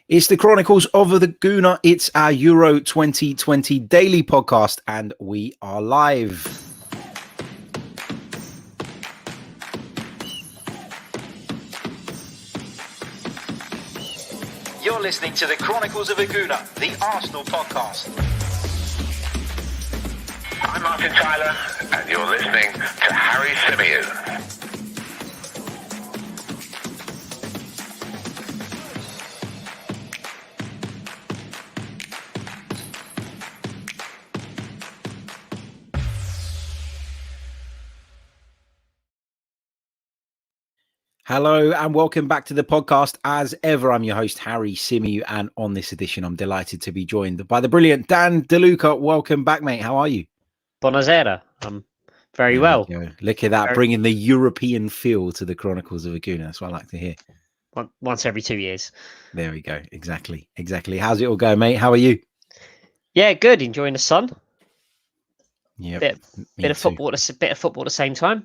It's the Chronicles of the Gooner. It's our Euro 2020 daily podcast, and we are live. You're listening to the Chronicles of a Gooner, the Arsenal podcast. I'm Martin Tyler, and you're listening to Harry Symeou. Hello and welcome back to the podcast. As ever, I'm your host, Harry Symeou, and on this edition, I'm delighted to be joined by the brilliant Dan DeLuca. Welcome back, mate. How are you? Buonasera. I'm very well. Look at that, bringing the European feel to the Chronicles of a Gooner. That's what I like to hear. Once every 2 years. There we go. Exactly. How's it all going, mate? How are you? Yeah, good. Enjoying the sun. Yeah. Bit of football at the same time.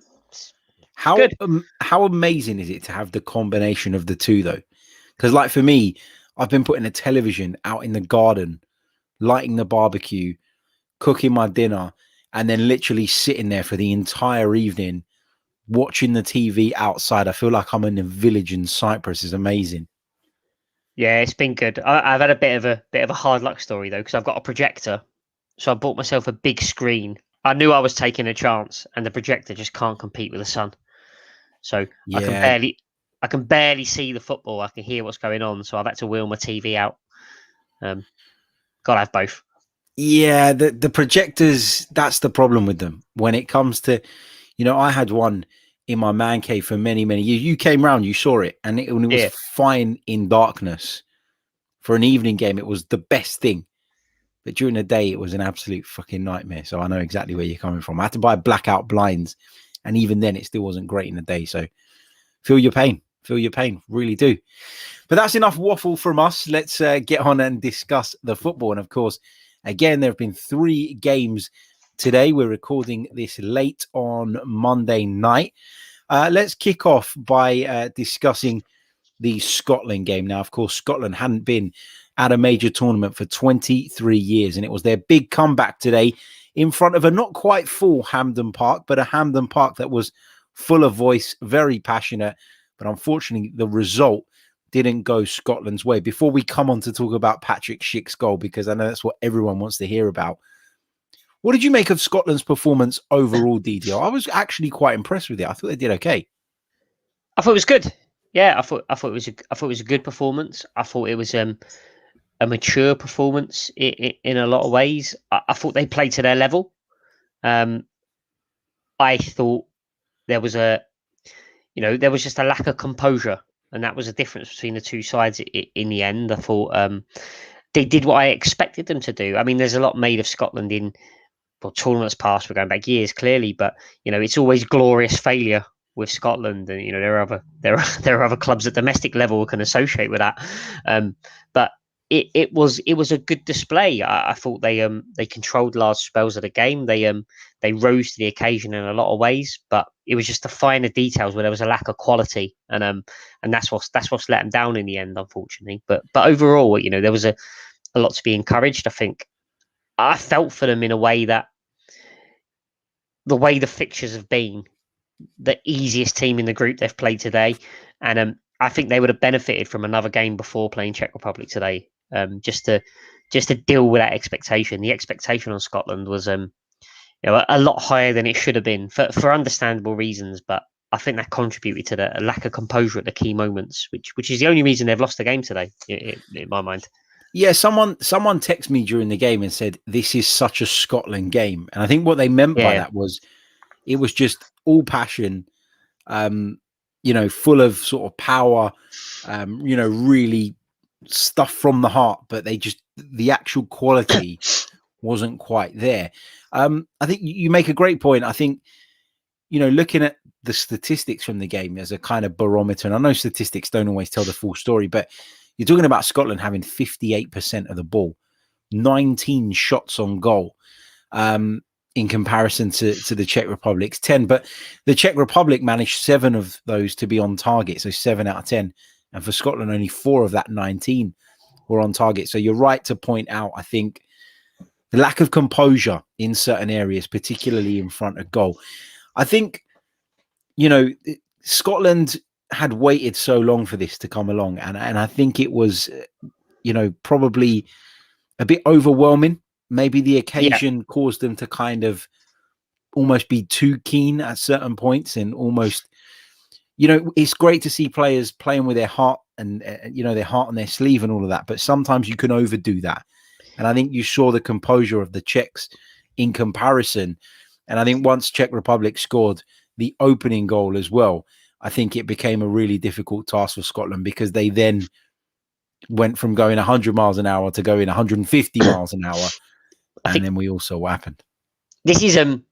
How amazing is it to have the combination of the two, though? Because, like, for me, I've been putting a television out in the garden, lighting the barbecue, cooking my dinner, and then literally sitting there for the entire evening watching the TV outside. I feel like I'm in a village in Cyprus. It's amazing. Yeah, it's been good. I've had a bit of a hard luck story, though, because I've got a projector. So I bought myself a big screen. I knew I was taking a chance, and the projector just can't compete with the sun. So yeah. I can barely see the football. I can hear what's going on. So I've had to wheel my TV out. Gotta have both. Yeah, the projectors, that's the problem with them. When it comes to, I had one in my man cave for many, many years. You came round, you saw it, and it was fine in darkness. For an evening game, it was the best thing. But during the day, it was an absolute fucking nightmare. So I know exactly where you're coming from. I had to buy blackout blinds. And even then, it still wasn't great in the day. So feel your pain, really do. But that's enough waffle from us. Let's get on and discuss the football. And of course, again, there have been 3 games today. We're recording this late on Monday night. Let's kick off by discussing the Scotland game. Now, of course, Scotland hadn't been at a major tournament for 23 years. And it was their big comeback today in front of a not quite full Hampden Park, but a Hampden Park that was full of voice, very passionate. But unfortunately, the result didn't go Scotland's way. Before we come on to talk about Patrick Schick's goal, because I know that's what everyone wants to hear about, what did you make of Scotland's performance overall, DDR? I was actually quite impressed with it. I thought they did okay. I thought it was good. Yeah, I thought it was a good performance. I thought it was a mature performance in a lot of ways. I thought they played to their level. I thought there was just a lack of composure, and that was a difference between the two sides in the end. I thought they did what I expected them to do. I mean, there's a lot made of Scotland in tournaments past. We're going back years, clearly, but it's always glorious failure with Scotland, and there are other clubs at domestic level who can associate with that. But it was a good display. I thought they controlled large spells of the game. They rose to the occasion in a lot of ways, but it was just the finer details where there was a lack of quality, and that's what's let them down in the end, unfortunately. But overall, there was a lot to be encouraged. I think I felt for them in a way that the way the fixtures have been, the easiest team in the group they've played today, and I think they would have benefited from another game before playing Czech Republic today. Just to deal with that expectation. The expectation on Scotland was a lot higher than it should have been for understandable reasons, but I think that contributed to the lack of composure at the key moments, which is the only reason they've lost the game today, in my mind. Yeah, someone texted me during the game and said, this is such a Scotland game. And I think what they meant by that was it was just all passion, full of sort of power, really stuff from the heart, but the actual quality wasn't quite there. I think you make a great point. I think, looking at the statistics from the game as a kind of barometer, and I know statistics don't always tell the full story, but you're talking about Scotland having 58% of the ball, 19 shots on goal, in comparison to the Czech Republic's 10. But the Czech Republic managed 7 of those to be on target, so 7 out of 10. And for Scotland, only 4 of that 19 were on target. So you're right to point out, I think, the lack of composure in certain areas, particularly in front of goal. I think, Scotland had waited so long for this to come along. And I think it was, probably a bit overwhelming. Maybe the occasion caused them to kind of almost be too keen at certain points, and almost, it's great to see players playing with their heart and, their heart on their sleeve and all of that. But sometimes you can overdo that. And I think you saw the composure of the Czechs in comparison. And I think once Czech Republic scored the opening goal as well, I think it became a really difficult task for Scotland, because they then went from going 100 miles an hour to going 150 miles an hour. And then we all saw what happened. This is, I mean,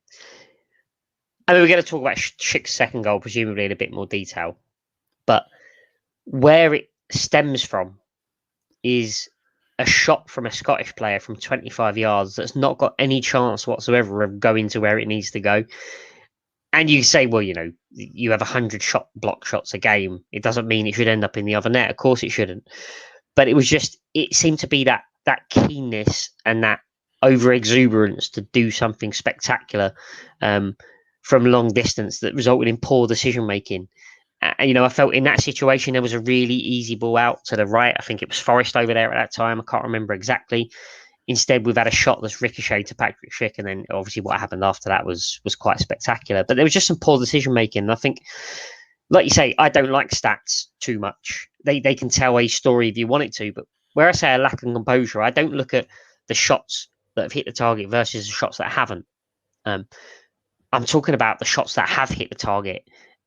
we're going to talk about Schick's second goal, presumably in a bit more detail. But where it stems from is a shot from a Scottish player from 25 yards that's not got any chance whatsoever of going to where it needs to go. And you say, well, you have 100 block shots a game. It doesn't mean it should end up in the other net. Of course it shouldn't. But it seemed to be that keenness and that over exuberance to do something spectacular from long distance that resulted in poor decision making. I felt in that situation there was a really easy ball out to the right. I think it was Forrest over there at that time. I can't remember exactly. Instead, we've had a shot that's ricocheted to Patrick Schick, and then obviously what happened after that was quite spectacular. But there was just some poor decision making. And I think, like you say, I don't like stats too much. They can tell a story if you want it to, but where I say a lack of composure, I don't look at the shots that have hit the target versus the shots that haven't. I'm talking about the shots that have hit the target,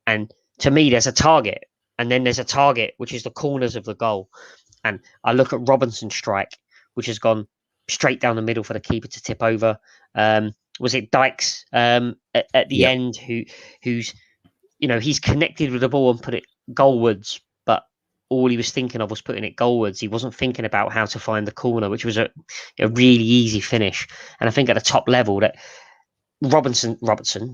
and to me, there's a target, and then there's a target, which is the corners of the goal. And I look at Robinson's strike, which has gone straight down the middle for the keeper to tip over. Was it Dykes at the end who's he's connected with the ball and put it goalwards, but all he was thinking of was putting it goalwards. He wasn't thinking about how to find the corner, which was a really easy finish. And I think at the top level that Robertson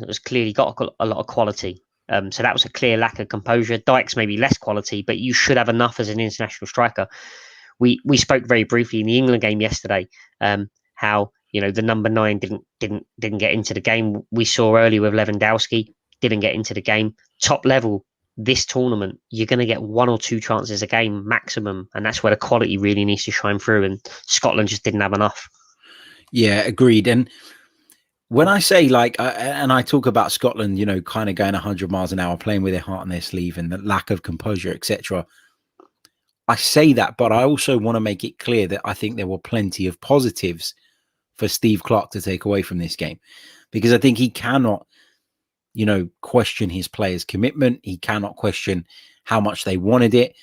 has clearly got a lot of quality. So that was a clear lack of composure. Dykes maybe less quality, but you should have enough as an international striker. We spoke very briefly in the England game yesterday how the number 9 didn't get into the game. We saw earlier with Lewandowski didn't get into the game. Top level this tournament, you're going to get 1 or 2 chances a game maximum, and that's where the quality really needs to shine through. And Scotland just didn't have enough. Yeah, agreed. And when I say and I talk about Scotland, kind of going 100 miles an hour, playing with their heart on their sleeve and the lack of composure, etc. I say that, but I also want to make it clear that I think there were plenty of positives for Steve Clarke to take away from this game, because I think he cannot, question his players' commitment. He cannot question how much they wanted it.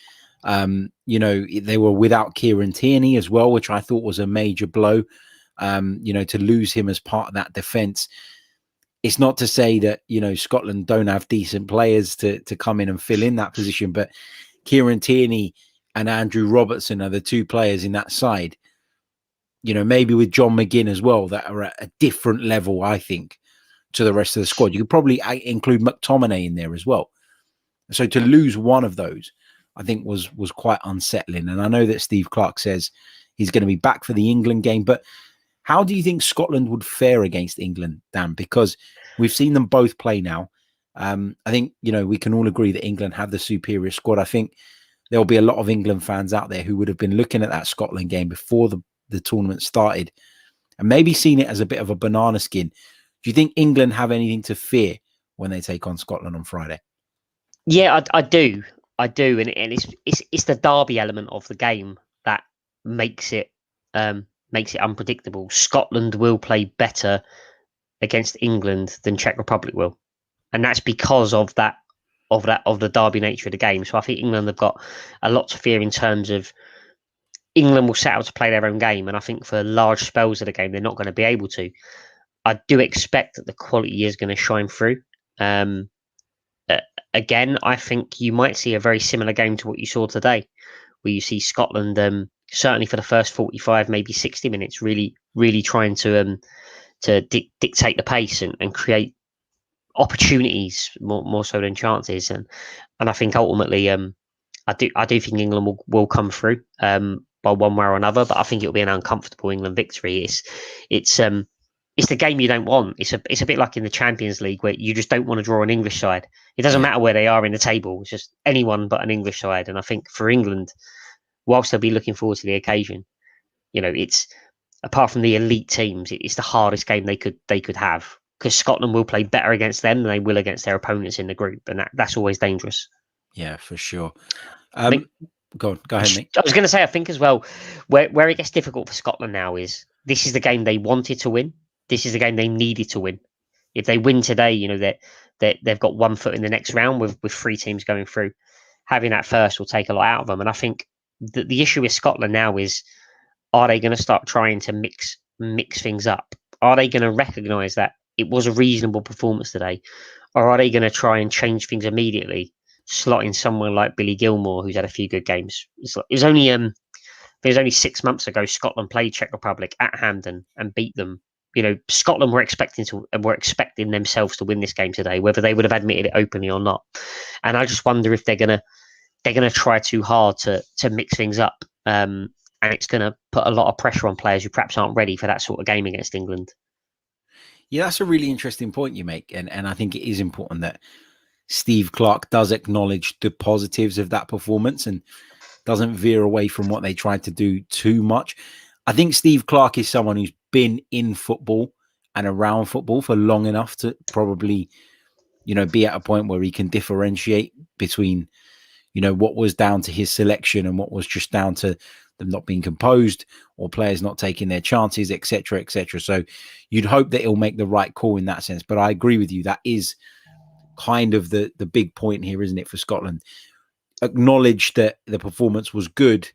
They were without Kieran Tierney as well, which I thought was a major blow. To lose him as part of that defense. It's not to say that, Scotland don't have decent players to come in and fill in that position, but Kieran Tierney and Andrew Robertson are the 2 players in that side, maybe with John McGinn as well, that are at a different level, I think, to the rest of the squad. You could probably include McTominay in there as well. So to lose one of those, I think was quite unsettling. And I know that Steve Clarke says he's going to be back for the England game, but how do you think Scotland would fare against England, Dan? Because we've seen them both play now. I think, we can all agree that England have the superior squad. I think there'll be a lot of England fans out there who would have been looking at that Scotland game before the tournament started and maybe seen it as a bit of a banana skin. Do you think England have anything to fear when they take on Scotland on Friday? Yeah, I do. And it's the derby element of the game that makes it unpredictable. Scotland will play better against England than Czech Republic will, and that's because of the derby nature of the game. So I think England have got a lot to fear in terms of England will set out to play their own game, and I think for large spells of the game they're not going to be able to. I do expect that the quality is going to shine through. Again, I think you might see a very similar game to what you saw today, where you see Scotland certainly for the first 45, maybe 60 minutes, really, really trying to dictate the pace and create opportunities more so than chances. And I think ultimately, I do think England will come through. But by one way or another, but I think it'll be an uncomfortable England victory. It's the game you don't want. It's a bit like in the Champions League where you just don't want to draw an English side. It doesn't matter where they are in the table. It's just anyone but an English side. And I think for England, whilst they'll be looking forward to the occasion, it's apart from the elite teams, it's the hardest game they could have, because Scotland will play better against them than they will against their opponents in the group, and that's always dangerous. Yeah, for sure. Go ahead, Nick. I was going to say, I think as well, where it gets difficult for Scotland now is this is the game they wanted to win. This is the game they needed to win. If they win today, they've got 1 foot in the next round with 3 teams going through. Having that first will take a lot out of them. And I think the issue with Scotland now is, are they going to start trying to mix things up? Are they going to recognise that it was a reasonable performance today? Or are they going to try and change things immediately, slotting someone like Billy Gilmore, who's had a few good games? It was only 6 months ago Scotland played Czech Republic at Hampden and beat them. Scotland were expecting themselves to win this game today, whether they would have admitted it openly or not. And I just wonder if they're gonna try too hard to mix things up, and it's gonna put a lot of pressure on players who perhaps aren't ready for that sort of game against England. Yeah, that's a really interesting point you make, and I think it is important that Steve Clarke does acknowledge the positives of that performance and doesn't veer away from what they tried to do too much. I think Steve Clarke is someone who's been in football and around football for long enough to probably, be at a point where he can differentiate between, what was down to his selection and what was just down to them not being composed or players not taking their chances, etc., etc. So you'd hope that he'll make the right call in that sense. But I agree with you. That is kind of the big point here, isn't it, for Scotland? Acknowledge that the performance was good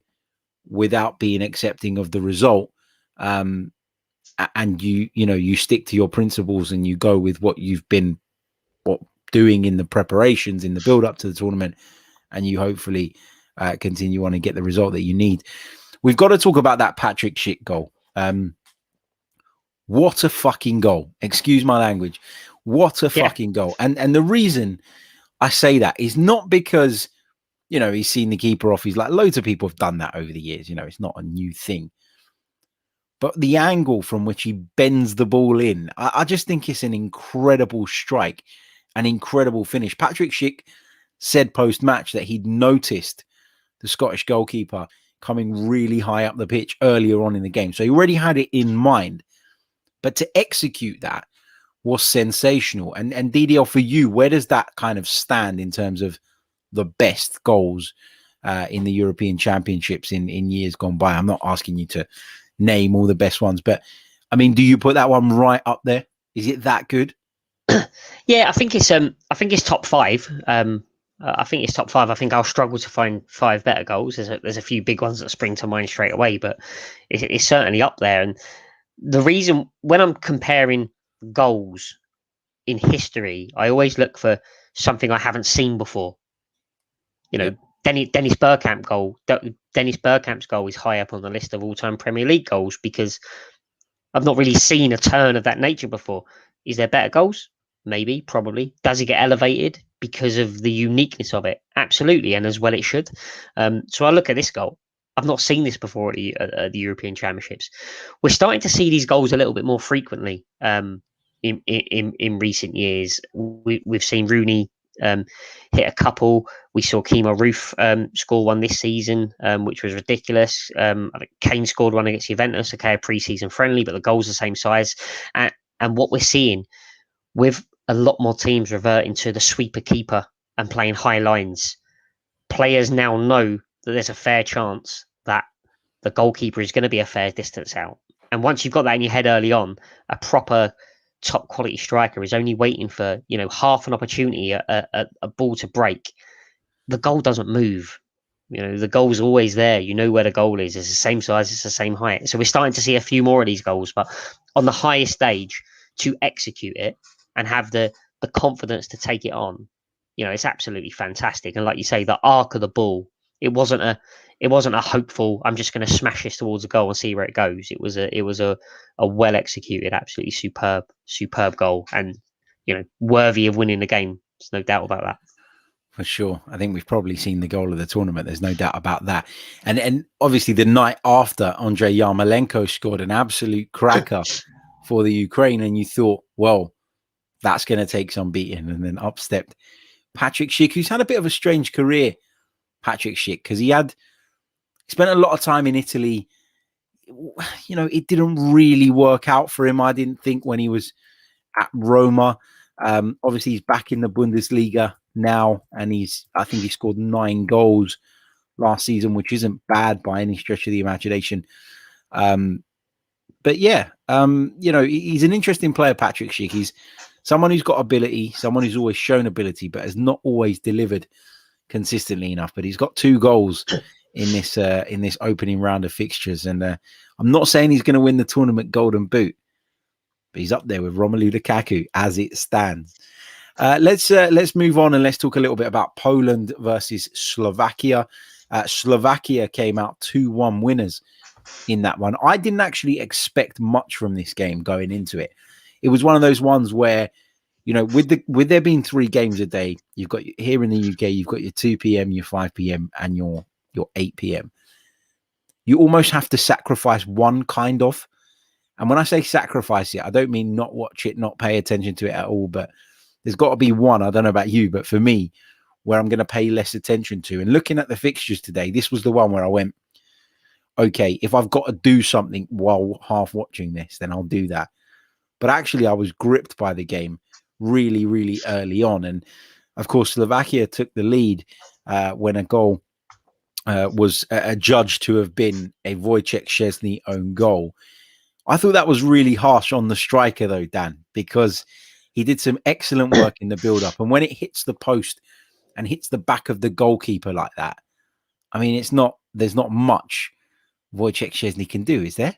without being accepting of the result. And you stick to your principles and you go with what you've been doing in the preparations, in the build up to the tournament, and you hopefully continue on and get the result that you need. We've got to talk about that Patrick Schick goal. What a fucking goal. Excuse my language. What a fucking goal. And the reason I say that is not because, he's seen the keeper off. He's like, loads of people have done that over the years. It's not a new thing. But the angle from which he bends the ball in, I just think it's an incredible strike, an incredible finish. Patrick Schick said post-match that he'd noticed the Scottish goalkeeper coming really high up the pitch earlier on in the game. So he already had it in mind. But to execute that was sensational. And DDL, for you, where does that kind of stand in terms of the best goals in the European Championships in years gone by? I'm not asking you to name all the best ones, but I mean, do you put that one right up there? Is it that good? Yeah, I think it's top 5. I think it's top 5. I think I'll struggle to find 5 better goals. There's a few big ones that spring to mind straight away, but it's certainly up there. And the reason, when I'm comparing goals in history, I always look for something I haven't seen before. Dennis Bergkamp's goal is high up on the list of all-time Premier League goals because I've not really seen a turn of that nature before. Is there better goals? Maybe, probably. Does it get elevated because of the uniqueness of it? Absolutely, and as well it should. So I look at this goal. I've not seen this before at the European Championships. We're starting to see these goals a little bit more frequently in recent years. We've seen Rooney hit a couple. We saw Kemar Roof score one this season, which was ridiculous. I think Kane scored one against Juventus, a pre-season friendly, but the goal's the same size. And what we're seeing with a lot more teams reverting to the sweeper keeper and playing high lines, players now know that there's a fair chance that the goalkeeper is going to be a fair distance out. And once you've got that in your head early on, a proper top quality striker is only waiting for, half an opportunity, a ball to break. The goal doesn't move. The goal's always there. You know where the goal is. It's the same size. It's the same height. So we're starting to see a few more of these goals, but on the highest stage, to execute it and have the confidence to take it on, it's absolutely fantastic. And like you say, the arc of the ball, it wasn't a hopeful, I'm just going to smash this towards a goal and see where it goes. It was a well executed, absolutely superb goal, and worthy of winning the game. There's no doubt about that. For sure. I think we've probably seen the goal of the tournament. There's no doubt about that. And obviously the night after, Andrei Yarmolenko scored an absolute cracker for the Ukraine. And you thought, well, that's going to take some beating. And then up stepped Patrick Schick, who's had a bit of a strange career, Patrick Schick, because he spent a lot of time in Italy. You know, it didn't really work out for him, I didn't think, when he was at Roma. Obviously, he's back in the Bundesliga now, and I think he scored 9 goals last season, which isn't bad by any stretch of the imagination. But yeah, you know, he's an interesting player, Patrick Schick. He's someone who's got ability, someone who's always shown ability, but has not always delivered consistently enough. But he's got 2 goals in this opening round of fixtures, and I'm not saying he's going to win the tournament Golden Boot, but he's up there with Romelu Lukaku as it stands. Let's move on and let's talk a little bit about Poland versus Slovakia. Slovakia came out 2-1 winners in that one. I didn't actually expect much from this game going into it. It was one of those ones where, you know, with there being 3 games a day, you've got here in the UK, you've got your 2 p.m., your 5 p.m., and your 8 p.m. You almost have to sacrifice one kind of. And when I say sacrifice it, I don't mean not watch it, not pay attention to it at all, but there's got to be one, I don't know about you, but for me, where I'm going to pay less attention to. And looking at the fixtures today, this was the one where I went, okay, if I've got to do something while half watching this, then I'll do that. But actually, I was gripped by the game really, really early on. And of course, Slovakia took the lead when a goal was adjudged to have been a Wojciech Szczesny own goal. I thought that was really harsh on the striker, though, Dan, because he did some excellent work in the build-up. And when it hits the post and hits the back of the goalkeeper like that, I mean, there's not much Wojciech Szczesny can do, is there?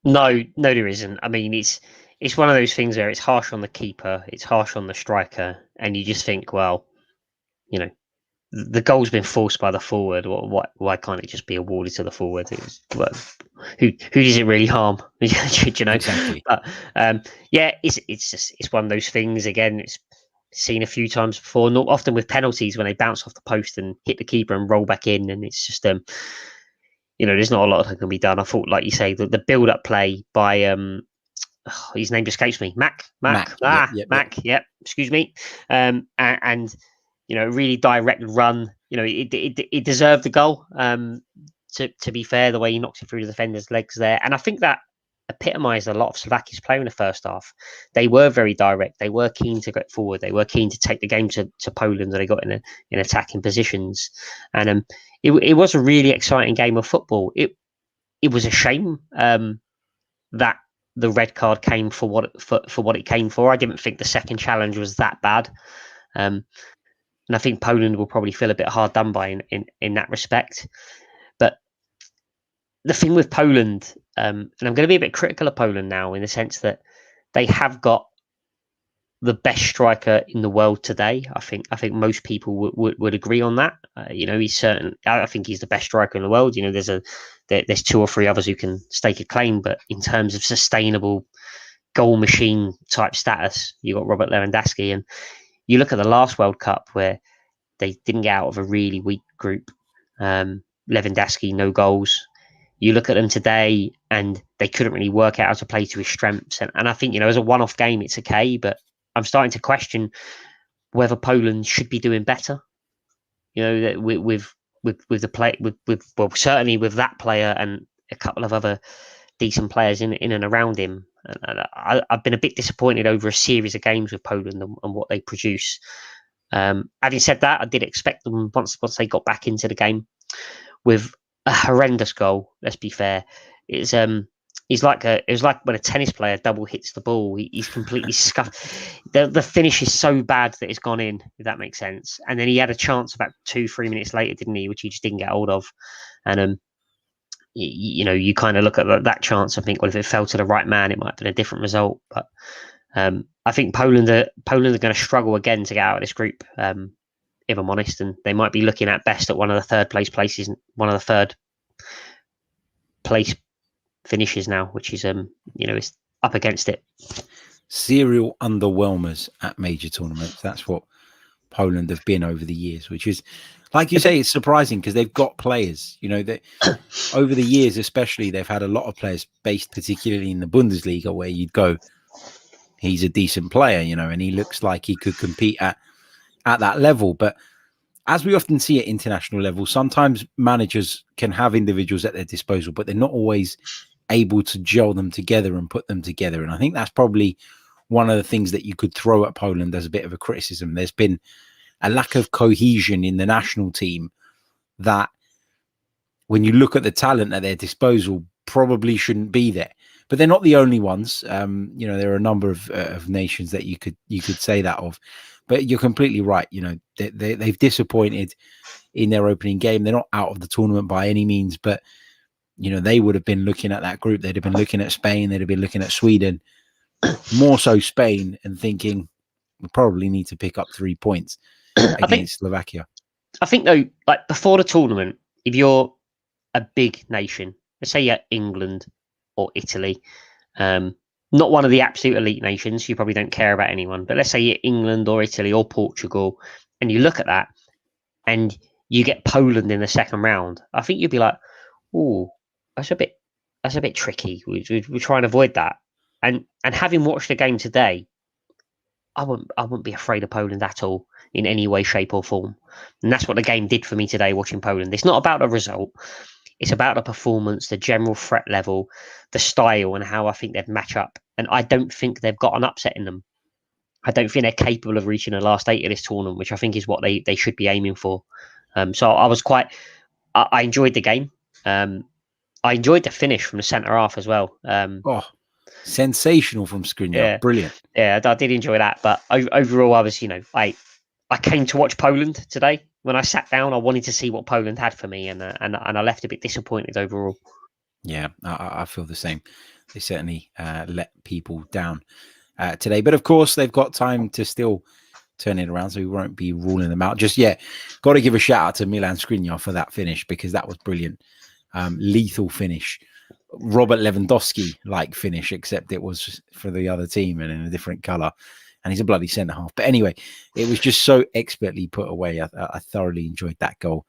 No, there isn't. I mean, it's one of those things where it's harsh on the keeper, it's harsh on the striker, and you just think, well, you know, the goal's been forced by the forward. Why can't it just be awarded to the forward? Who does it really harm? Do you know? Exactly. But yeah, it's one of those things. Again, it's seen a few times before. Not often with penalties when they bounce off the post and hit the keeper and roll back in, and it's just you know, there's not a lot that can be done. I thought, like you say, the build-up play by his name escapes me. Mac. Yep. Excuse me. And you know, really direct run. You know, it deserved the goal. To be fair, the way he knocked it through the defender's legs there, and I think that epitomised a lot of Slovakia's play in the first half. They were very direct. They were keen to get forward. They were keen to take the game to Poland. They got in attacking positions, and it was a really exciting game of football. It was a shame that the red card came for what it came for. I didn't think the second challenge was that bad. And I think Poland will probably feel a bit hard done by in that respect. But the thing with Poland, and I'm going to be a bit critical of Poland now in the sense that they have got the best striker in the world today. I think most people would agree on that. You know, he's certain. I think he's the best striker in the world. You know, there's 2 or 3 others who can stake a claim, but in terms of sustainable goal machine type status, you got Robert Lewandowski, and you look at the last World Cup where they didn't get out of a really weak group. Lewandowski, no goals. You look at them today and they couldn't really work out how to play to his strengths. And I think, you know, as a one-off game, it's okay, but I'm starting to question whether Poland should be doing better. You know, that with the play, well, certainly with that player and a couple of other decent players in and around him. And I've been a bit disappointed over a series of games with Poland and what they produce. Having said that, I did expect them once they got back into the game with a horrendous goal. Let's be fair. It was like when a tennis player double hits the ball. He's completely scuffed. The finish is so bad that it's gone in, if that makes sense. And then he had a chance about 2-3 minutes later, didn't he? Which he just didn't get hold of. And you know, you kind of look at that chance and think, well, if it fell to the right man, it might have been a different result. But I think Poland are going to struggle again to get out of this group, if I'm honest, and they might be looking at best at one of the third place finishes now, which is you know, it's up against it. Serial underwhelmers at major tournaments. That's what Poland have been over the years, which is, like you say, it's surprising because they've got players. That over the years, especially, they've had a lot of players based particularly in the Bundesliga where you'd go, he's a decent player, and he looks like he could compete at that level. But as we often see at international level, sometimes managers can have individuals at their disposal, but they're not always able to gel them together and put them together. And I think that's probably one of the things that you could throw at Poland as a bit of a criticism. There's been a lack of cohesion in the national team that, when you look at the talent at their disposal, probably shouldn't be there. But they're not the only ones. There are a number of nations that you could say that of. But you're completely right. They've disappointed in their opening game. They're not out of the tournament by any means, but they would have been looking at that group. They'd have been looking at Spain. They'd have been looking at Sweden, more so Spain, and thinking we probably need to pick up 3 points against Slovakia. I think though, like before the tournament, if you're a big nation, let's say you're England or Italy, not one of the absolute elite nations, you probably don't care about anyone, but let's say you're England or Italy or Portugal, and you look at that and you get Poland in the second round, I think you'd be like, oh, that's a bit tricky. We try and avoid that. And having watched the game today, I wouldn't be afraid of Poland at all in any way, shape or form. And that's what the game did for me today, watching Poland. It's not about the result. It's about the performance, the general threat level, the style, and how I think they'd match up. And I don't think they've got an upset in them. I don't think they're capable of reaching the last 8 of this tournament, which I think is what they should be aiming for. So I enjoyed the game. I enjoyed the finish from the centre half as well. Sensational from Skriniar. Yeah, brilliant. Yeah, I did enjoy that. But overall, I was, I came to watch Poland today. When I sat down, I wanted to see what Poland had for me, and I left a bit disappointed overall. Yeah, I feel the same. They certainly let people down today, but of course they've got time to still turn it around, so we won't be ruling them out just yet. Got to give a shout out to Milan Skriniar for that finish, because that was brilliant. Lethal finish, Robert Lewandowski-like finish, except it was for the other team and in a different colour. And he's a bloody centre half. But anyway, it was just so expertly put away. I thoroughly enjoyed that goal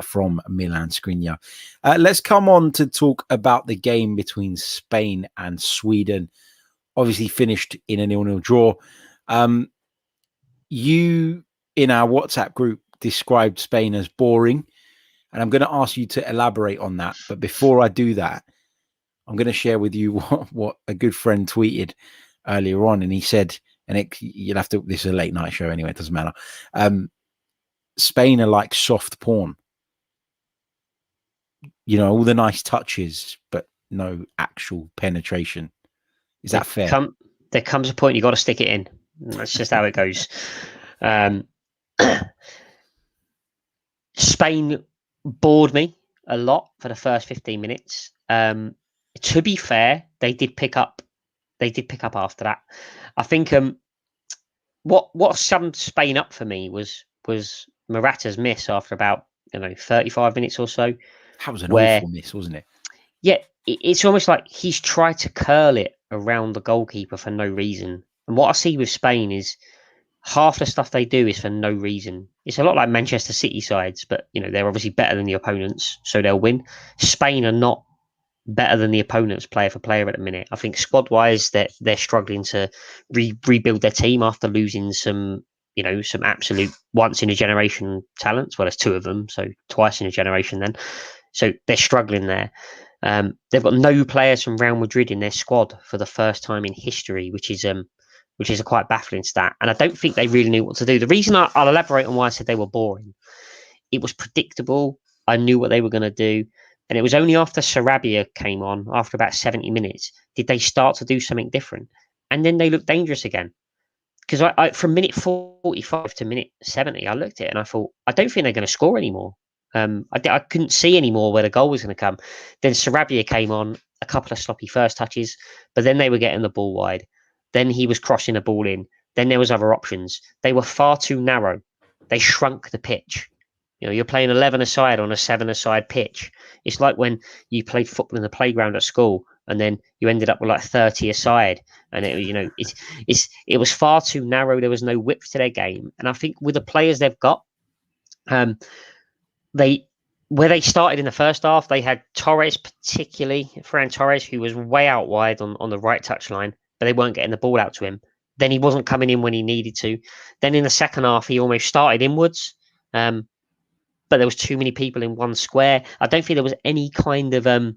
from Milan Skriniar. Let's come on to talk about the game between Spain and Sweden. Obviously finished in a 0-0 draw. You, in our WhatsApp group, described Spain as boring. And I'm going to ask you to elaborate on that. But before I do that, I'm going to share with you what a good friend tweeted earlier on. And he said, you'll have to, this is a late night show anyway, it doesn't matter. Spain are like soft porn. All the nice touches, but no actual penetration. Is that fair? There comes a point you got to stick it in. That's just how it goes. Spain bored me a lot for the first 15 minutes. To be fair, they did pick up after that. I think what summed Spain up for me was Morata's miss after about 35 minutes or so. That was an awful miss, wasn't it? Yeah, it's almost like he's tried to curl it around the goalkeeper for no reason. And what I see with Spain is half the stuff they do is for no reason. It's a lot like Manchester City sides, but they're obviously better than the opponents, so they'll win. Spain are not better than the opponents player for player at the minute. I think squad wise they're struggling to rebuild their team after losing some absolute once in a generation talents. Well, there's 2 of them, so twice in a generation then. So they're struggling there. They've got no players from Real Madrid in their squad for the first time in history, which is a quite baffling stat. And I don't think they really knew what to do. The reason I'll elaborate on why I said they were boring, it was predictable. I knew what they were going to do. And it was only after Sarabia came on, after about 70 minutes, did they start to do something different. And then they looked dangerous again. Because I from minute 45 to minute 70, I looked at it and I thought, I don't think they're going to score anymore. I couldn't see anymore where the goal was going to come. Then Sarabia came on, a couple of sloppy first touches, but then they were getting the ball wide. Then he was crossing the ball in. Then there was other options. They were far too narrow. They shrunk the pitch. You're playing 11 aside on a 7 aside pitch. It's like when you played football in the playground at school and then you ended up with like 30 aside, and it was far too narrow. There was no width to their game, and I think with the players they've got, where they started in the first half, they had Torres, particularly Ferran Torres, who was way out wide on the right touchline, but they weren't getting the ball out to him. Then he wasn't coming in when he needed to. Then in the second half, he almost started inwards, but there was too many people in one square. I don't think there was any kind of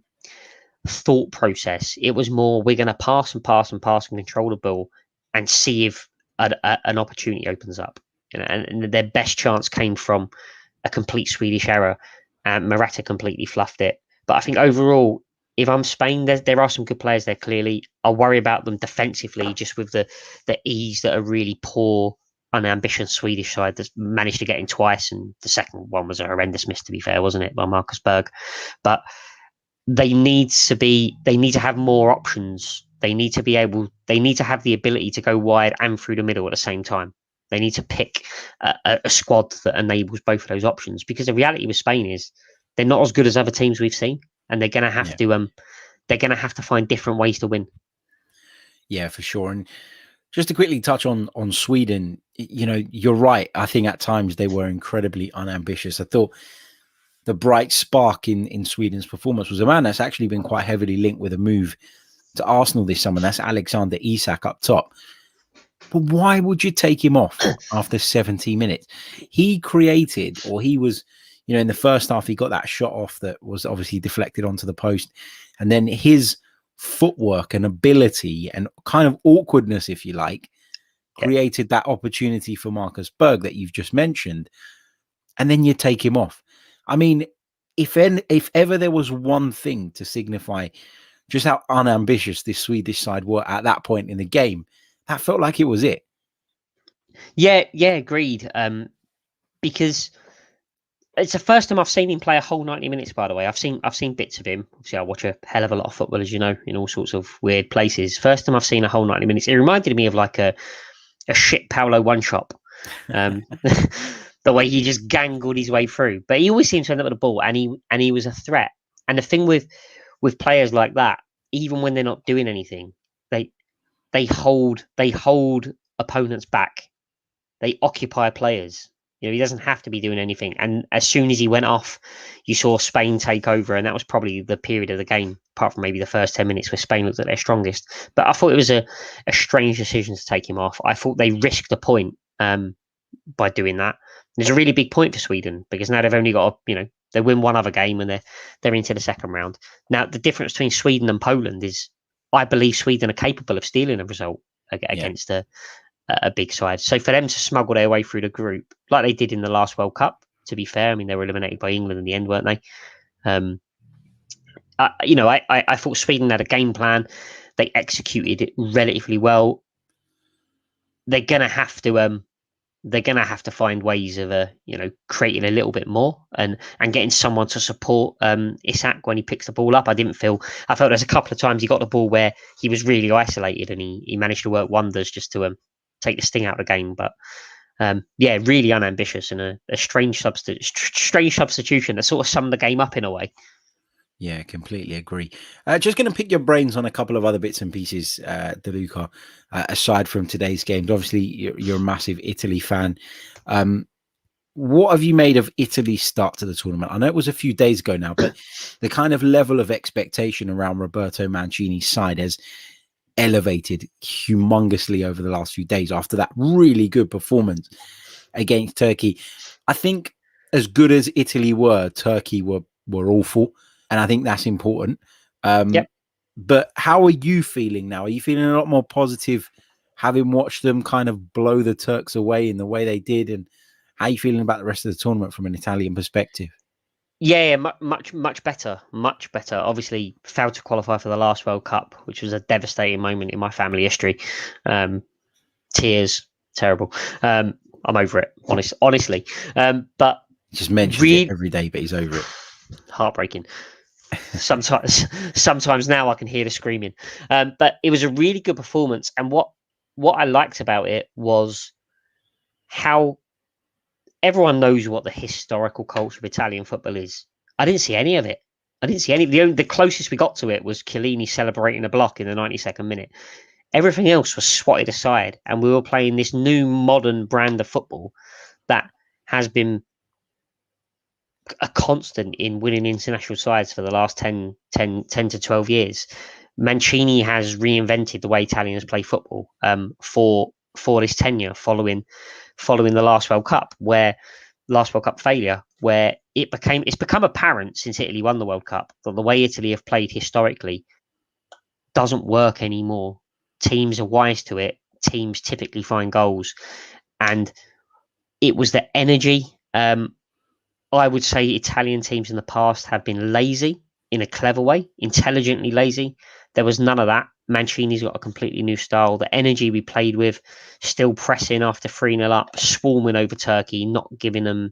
thought process. It was more, we're going to pass and control the ball and see if an opportunity opens up. And their best chance came from a complete Swedish error. Morata completely fluffed it. But I think overall, if I'm Spain, there are some good players there, clearly. I'll worry about them defensively, just with the ease that a really poor, unambitious Swedish side that's managed to get in twice. And the second one was a horrendous miss, to be fair, wasn't it, by Marcus Berg? But they need to have more options. They need to have the ability to go wide and through the middle at the same time. They need to pick a squad that enables both of those options, because the reality with Spain is they're not as good as other teams we've seen, and they're going to have to find different ways to win. Yeah, for sure. And just to quickly touch on Sweden, you're right. I think at times they were incredibly unambitious. I thought the bright spark in Sweden's performance was a man that's actually been quite heavily linked with a move to Arsenal this summer. That's Alexander Isak up top. But why would you take him off after 70 minutes? He was, in the first half, he got that shot off that was obviously deflected onto the post. And then his footwork and ability and kind of awkwardness, if you like, created that opportunity for Marcus Berg that you've just mentioned. And then you take him off. I mean, if ever there was one thing to signify just how unambitious this Swedish side were at that point in the game, that felt like it was it. Yeah, agreed. Because it's the first time I've seen him play a whole 90 minutes, by the way. I've seen bits of him. Obviously, I watch a hell of a lot of football, as you know, in all sorts of weird places. First time I've seen a whole 90 minutes. It reminded me of like a shit Paolo one-shot. The way he just gangled his way through. But he always seems to end up with the ball, and he was a threat. And the thing with players like that, even when they're not doing anything, they hold opponents back. They occupy players. He doesn't have to be doing anything. And as soon as he went off, you saw Spain take over, and that was probably the period of the game, apart from maybe the first 10 minutes where Spain looked at their strongest. But I thought it was a strange decision to take him off. I thought they risked a point by doing that. There's a really big point for Sweden, because now they've only got they win one other game and they're into the second round. Now, the difference between Sweden and Poland is, I believe Sweden are capable of stealing a result against a big side. So for them to smuggle their way through the group, like they did in the last World Cup, to be fair, I mean, they were eliminated by England in the end, weren't they? I thought Sweden had a game plan. They executed it relatively well. They're gonna have to find ways of creating a little bit more and getting someone to support Isak when he picks the ball up. I felt there's a couple of times he got the ball where he was really isolated, and he managed to work wonders just to take the sting out of the game. But really unambitious, and a strange substitution that sort of summed the game up in a way. Yeah, completely agree. Just going to pick your brains on a couple of other bits and pieces, DeLuca, aside from today's games. Obviously, you're a massive Italy fan. What have you made of Italy's start to the tournament? I know it was a few days ago now, but the kind of level of expectation around Roberto Mancini's side has elevated humongously over the last few days after that really good performance against Turkey. I think as good as Italy were, Turkey were awful. And I think that's important. But how are you feeling now? Are you feeling a lot more positive, having watched them kind of blow the Turks away in the way they did? And how are you feeling about the rest of the tournament from an Italian perspective? Yeah, much better. Much better. Obviously, failed to qualify for the last World Cup, which was a devastating moment in my family history. Tears, terrible. I'm over it, honestly. But just mentions it every day, but he's over it. Heartbreaking. Sometimes now I can hear the screaming. But it was a really good performance, and what I liked about it was how everyone knows what the historical culture of Italian football is. I didn't see any of it. I didn't see any. The closest we got to it was Chiellini celebrating a block in the 92nd minute. Everything else was swatted aside, and we were playing this new modern brand of football that has been a constant in winning international sides for the last 10 to 12 years. Mancini has reinvented the way Italians play football for this tenure following the last World Cup failure, where it's become apparent since Italy won the World Cup that the way Italy have played historically doesn't work anymore. Teams are wise to it. Teams typically find goals, and it was the energy. I would say Italian teams in the past have been lazy in a clever way, intelligently lazy. There was none of that. Mancini's got a completely new style. The energy we played with, still pressing after 3-0 up, swarming over Turkey, not giving them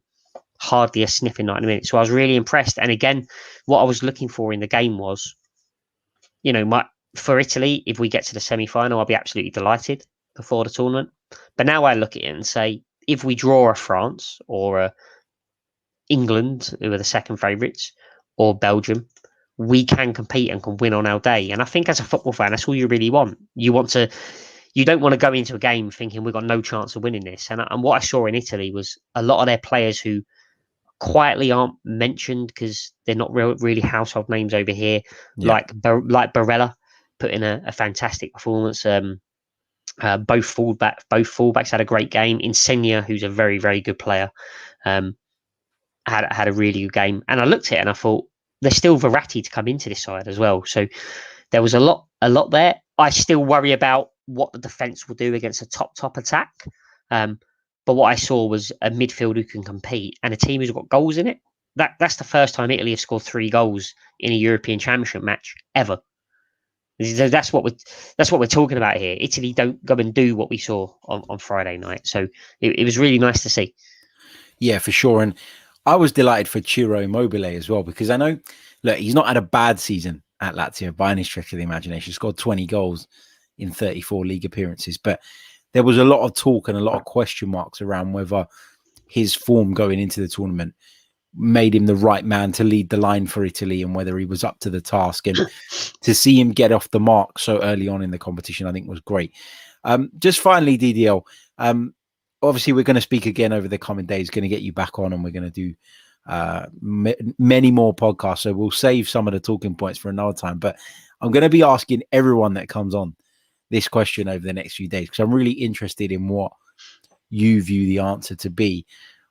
hardly a sniff in 90 minutes. So I was really impressed. And again, what I was looking for in the game was, for Italy, if we get to the semi-final, I'll be absolutely delighted before the tournament. But now I look at it and say, if we draw a France or a England, who are the second favourites, or Belgium, we can compete and can win on our day. And I think as a football fan, that's all you really want. You don't want to go into a game thinking we've got no chance of winning this. And what I saw in Italy was a lot of their players who quietly aren't mentioned because they're not really household names over here, like Barella put in a fantastic performance. Both fullbacks had a great game. Insigne, who's a very, very good player, had a really good game. And I looked at it and I thought, there's still Verratti to come into this side as well. So there was a lot there. I still worry about what the defence will do against a top attack. But what I saw was a midfield who can compete and a team who's got goals in it. That's the first time Italy have scored 3 goals in a European Championship match ever. That's what we're talking about here. Italy don't go and do what we saw on Friday night. So it was really nice to see. Yeah, for sure. And I was delighted for Ciro Immobile as well, because I know, look, he's not had a bad season at Lazio by any stretch of the imagination. He scored 20 goals in 34 league appearances, but there was a lot of talk and a lot of question marks around whether his form going into the tournament made him the right man to lead the line for Italy and whether he was up to the task. And to see him get off the mark so early on in the competition, I think was great. Just finally, DDL, obviously, we're going to speak again over the coming days, going to get you back on, and we're going to do many more podcasts. So we'll save some of the talking points for another time. But I'm going to be asking everyone that comes on this question over the next few days, because I'm really interested in what you view the answer to be.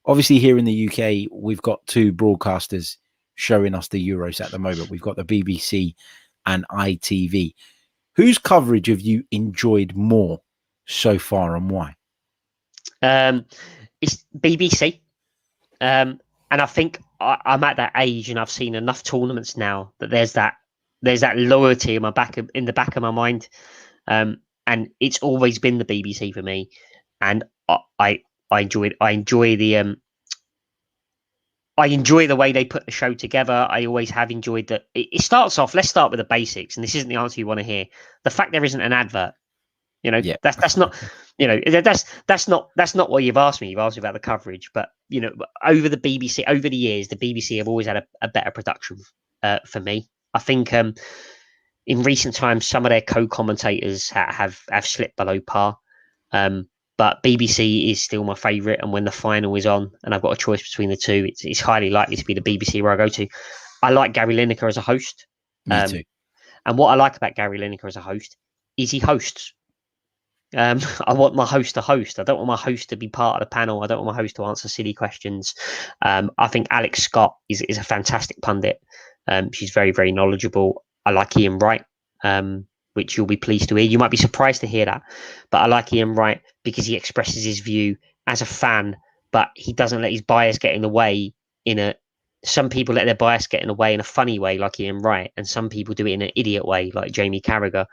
Obviously, here in the UK, we've got 2 broadcasters showing us the Euros at the moment. We've got the BBC and ITV. Whose coverage have you enjoyed more so far, and why? It's BBC, and I think I'm at that age, and I've seen enough tournaments now that there's that loyalty in the back of my mind, and it's always been the BBC for me, and I enjoy it. I enjoy the way they put the show together. I always have enjoyed that. It starts off. Let's start with the basics, and this isn't the answer you want to hear. The fact there isn't an advert. That's not, that's not what you've asked me. You've asked me about the coverage, but over the years, the BBC have always had a better production for me. I think in recent times, some of their co-commentators have slipped below par, but BBC is still my favourite. And when the final is on, and I've got a choice between the two, it's highly likely to be the BBC where I go to. I like Gary Lineker as a host. Me too. And what I like about Gary Lineker as a host is he hosts. I want my host to host. I don't want my host to be part of the panel. I don't want my host to answer silly questions. I think Alex Scott is a fantastic pundit. She's very, very knowledgeable. I like Ian Wright, which you'll be pleased to hear. You might be surprised to hear that, but I like Ian Wright because he expresses his view as a fan, but he doesn't let his bias get in the way some people let their bias get in the way in a funny way, like Ian Wright, and some people do it in an idiot way, like Jamie Carragher.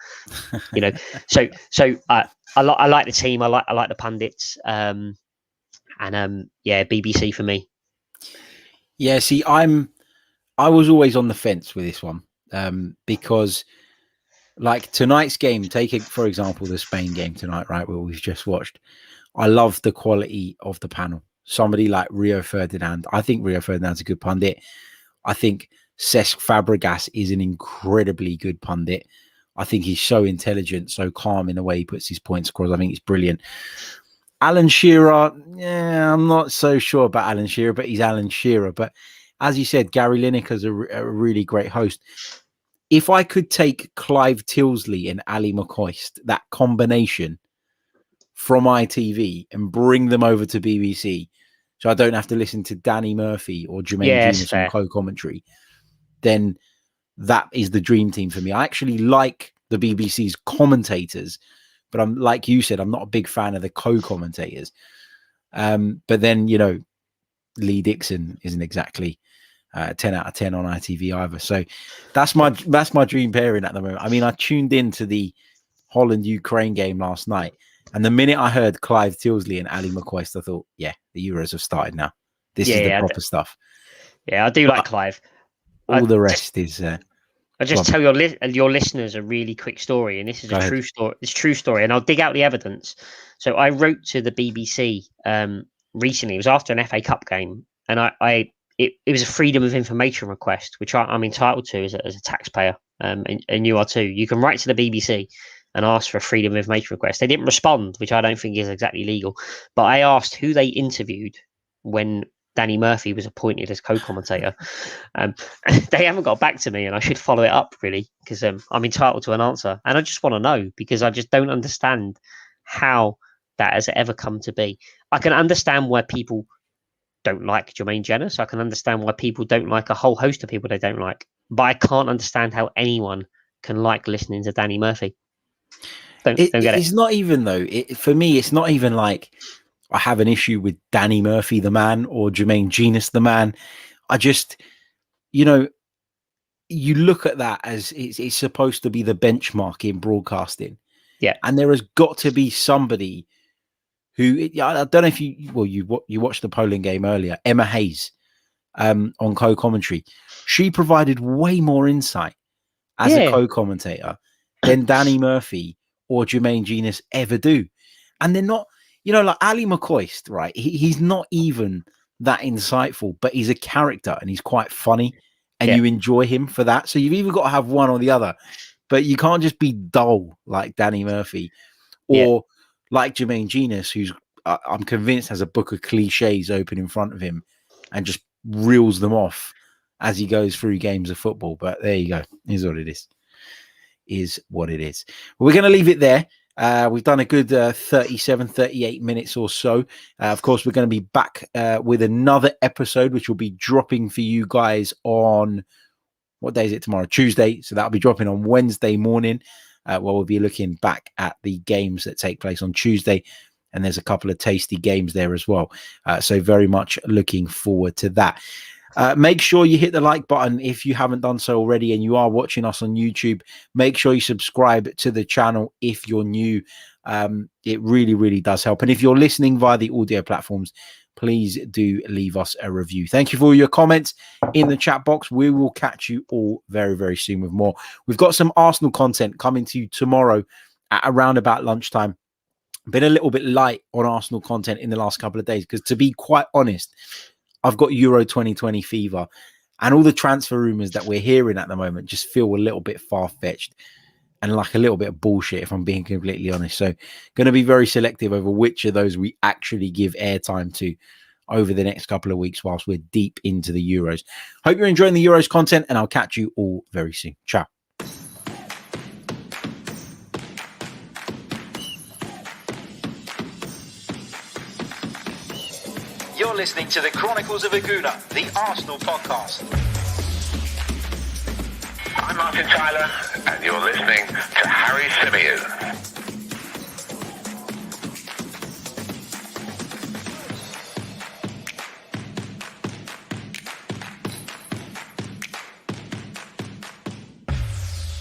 So I like the team. I like the pundits. BBC for me. Yeah, see, I was always on the fence with this one because, like tonight's game, take it for example, the Spain game tonight, right, where we've just watched. I love the quality of the panel. Somebody like Rio Ferdinand. I think Rio Ferdinand's a good pundit. I think Cesc Fabregas is an incredibly good pundit. I think he's so intelligent, so calm in the way he puts his points across. I think it's brilliant. Alan Shearer, I'm not so sure about Alan Shearer, but he's Alan Shearer. But as you said, Gary Lineker's a really great host. If I could take Clive Tilsley and Ali McCoist, that combination from ITV, and bring them over to BBC, so I don't have to listen to Danny Murphy or Jermaine Genius on co-commentary, then that is the dream team for me. I actually like the BBC's commentators, but I'm, like you said, I'm not a big fan of the co-commentators. But then, you know, Lee Dixon isn't exactly 10 out of 10 on ITV either. So that's my dream pairing at the moment. I mean, I tuned into the Holland-Ukraine game last night, and the minute I heard Clive Tilsley and Ali McCoist, I thought, yeah, the Euros have started now. This is the proper stuff. Yeah, I do like Clive. All the rest is... I'll just tell your listeners a really quick story, and this is true story. It's a true story, and I'll dig out the evidence. So I wrote to the BBC recently. It was after an FA Cup game, and it was a freedom of information request, which I'm entitled to as a taxpayer, and you are too. You can write to the BBC and ask for a freedom of information request. They didn't respond, which I don't think is exactly legal. But I asked who they interviewed when Danny Murphy was appointed as co-commentator. They haven't got back to me, and I should follow it up, really, because I'm entitled to an answer. And I just want to know, because I just don't understand how that has ever come to be. I can understand why people don't like Jermaine Jenas. I can understand why people don't like a whole host of people they don't like. But I can't understand how anyone can like listening to Danny Murphy. Don't get it. It's not even, though. For me, it's not even like I have an issue with Danny Murphy, the man, or Jermaine Genius, the man. I just, you know, you look at that as it's supposed to be the benchmark in broadcasting. Yeah. And there has got to be somebody who, I don't know if you watched the Poland game earlier, Emma Hayes on co-commentary. She provided way more insight as a co-commentator than Danny Murphy or Jermaine Genius ever do. And they're not, you know, like Ali McCoist, right? He's not even that insightful, but he's a character and he's quite funny, and you enjoy him for that. So you've either got to have one or the other, but you can't just be dull like Danny Murphy or like Jermaine Genius, who's I'm convinced has a book of cliches open in front of him and just reels them off as he goes through games of football. But there you go. Is what it is. Is what it is. Well, we're going to leave it there. We've done a good 37, 38 minutes or so. Of course, we're going to be back with another episode, which will be dropping for you guys on, what day is it tomorrow? Tuesday. So that'll be dropping on Wednesday morning. Where we'll be looking back at the games that take place on Tuesday. And there's a couple of tasty games there as well. So very much looking forward to that. Make sure you hit the like button if you haven't done so already and you are watching us on YouTube. Make sure you subscribe to the channel if you're new. It really, really does help. And if you're listening via the audio platforms, please do leave us a review. Thank you for all your comments in the chat box. We will catch you all very, very soon with more. We've got some Arsenal content coming to you tomorrow at around about lunchtime. Been a little bit light on Arsenal content in the last couple of days because, to be quite honest, I've got Euro 2020 fever, and all the transfer rumors that we're hearing at the moment just feel a little bit far-fetched and like a little bit of bullshit, if I'm being completely honest. So going to be very selective over which of those we actually give airtime to over the next couple of weeks whilst we're deep into the Euros. Hope you're enjoying the Euros content, and I'll catch you all very soon. Ciao. You're listening to the Chronicles of Aguna, the Arsenal podcast. I'm Martin Tyler, and you're listening to Harry Symeou.